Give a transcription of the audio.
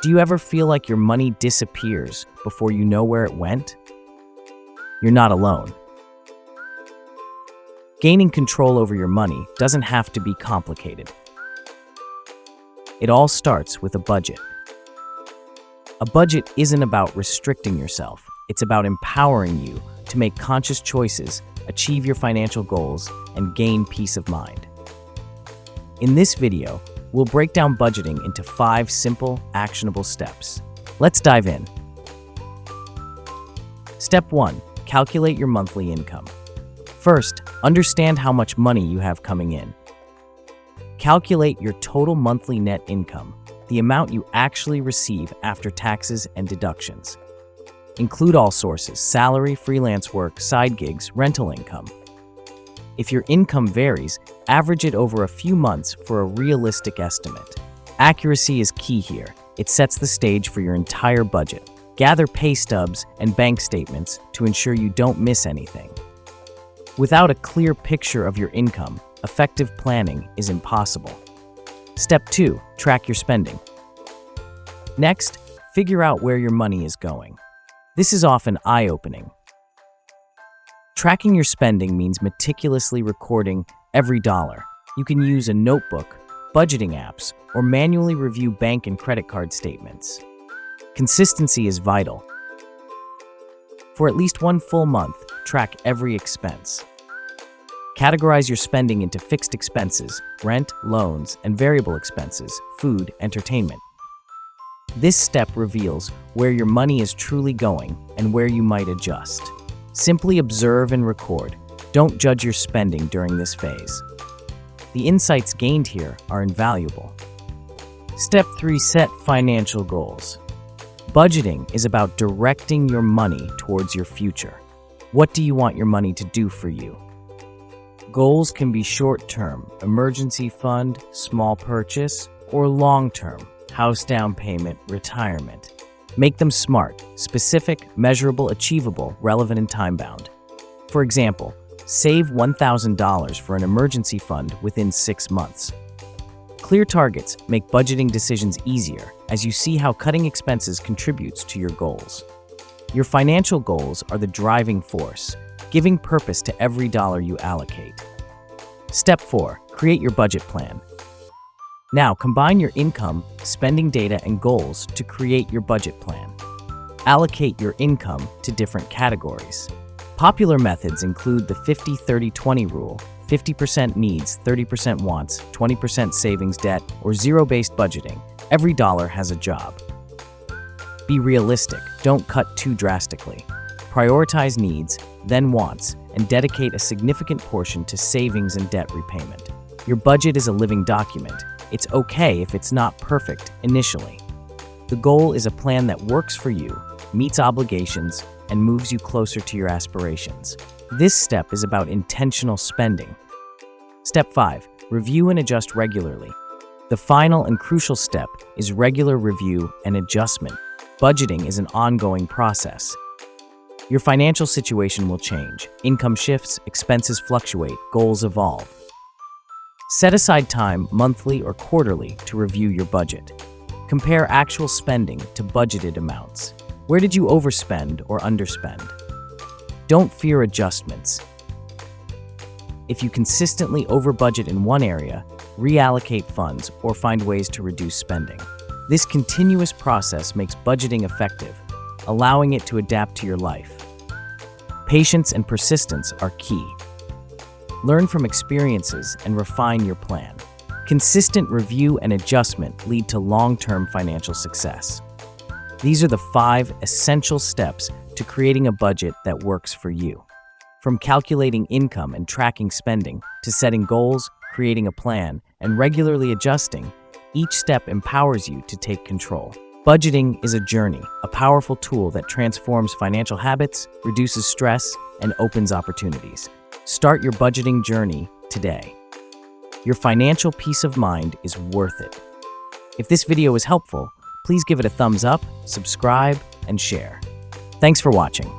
Do you ever feel like your money disappears before you know where it went? You're not alone. Gaining control over your money doesn't have to be complicated. It all starts with a budget. A budget isn't about restricting yourself. It's about empowering you to make conscious choices, achieve your financial goals, and gain peace of mind. In this video, we'll break down budgeting into 5 simple, actionable steps. Let's dive in. Step 1. Calculate your monthly income. First, understand how much money you have coming in. Calculate your total monthly net income, the amount you actually receive after taxes and deductions. Include all sources: salary, freelance work, side gigs, rental income. If your income varies, average it over a few months for a realistic estimate. Accuracy is key here. It sets the stage for your entire budget. Gather pay stubs and bank statements to ensure you don't miss anything. Without a clear picture of your income, effective planning is impossible. Step 2. Track your spending. Next, figure out where your money is going. This is often eye-opening. Tracking your spending means meticulously recording every dollar. You can use a notebook, budgeting apps, or manually review bank and credit card statements. Consistency is vital. For at least one full month, track every expense. Categorize your spending into fixed expenses, rent, loans, and variable expenses, food, entertainment. This step reveals where your money is truly going and where you might adjust. Simply observe and record. Don't judge your spending during this phase. The insights gained here are invaluable. Step 3. Set financial goals. Budgeting is about directing your money towards your future. What do you want your money to do for you? Goals can be short-term, emergency fund, small purchase, or long-term, house down payment, retirement. Make them SMART, specific, measurable, achievable, relevant, and time-bound. For example, save $1,000 for an emergency fund within 6 months. Clear targets make budgeting decisions easier as you see how cutting expenses contributes to your goals. Your financial goals are the driving force, giving purpose to every dollar you allocate. Step 4. Create your budget plan. Now, combine your income, spending data, and goals to create your budget plan. Allocate your income to different categories. Popular methods include the 50-30-20 rule, 50% needs, 30% wants, 20% savings, debt, or zero-based budgeting. Every dollar has a job. Be realistic. Don't cut too drastically. Prioritize needs, then wants, and dedicate a significant portion to savings and debt repayment. Your budget is a living document. It's okay if it's not perfect initially. The goal is a plan that works for you, meets obligations, and moves you closer to your aspirations. This step is about intentional spending. Step 5. Review and adjust regularly. The final and crucial step is regular review and adjustment. Budgeting is an ongoing process. Your financial situation will change. Income shifts, expenses fluctuate, goals evolve. Set aside time, monthly or quarterly, to review your budget. Compare actual spending to budgeted amounts. Where did you overspend or underspend? Don't fear adjustments. If you consistently over-budget in one area, reallocate funds or find ways to reduce spending. This continuous process makes budgeting effective, allowing it to adapt to your life. Patience and persistence are key. Learn from experiences and refine your plan. Consistent review and adjustment lead to long-term financial success. These are the 5 essential steps to creating a budget that works for you. From calculating income and tracking spending, to setting goals, creating a plan, and regularly adjusting, each step empowers you to take control. Budgeting is a journey, a powerful tool that transforms financial habits, reduces stress, and opens opportunities. Start your budgeting journey today. Your financial peace of mind is worth it. If this video was helpful, please give it a thumbs up, subscribe, and share. Thanks for watching.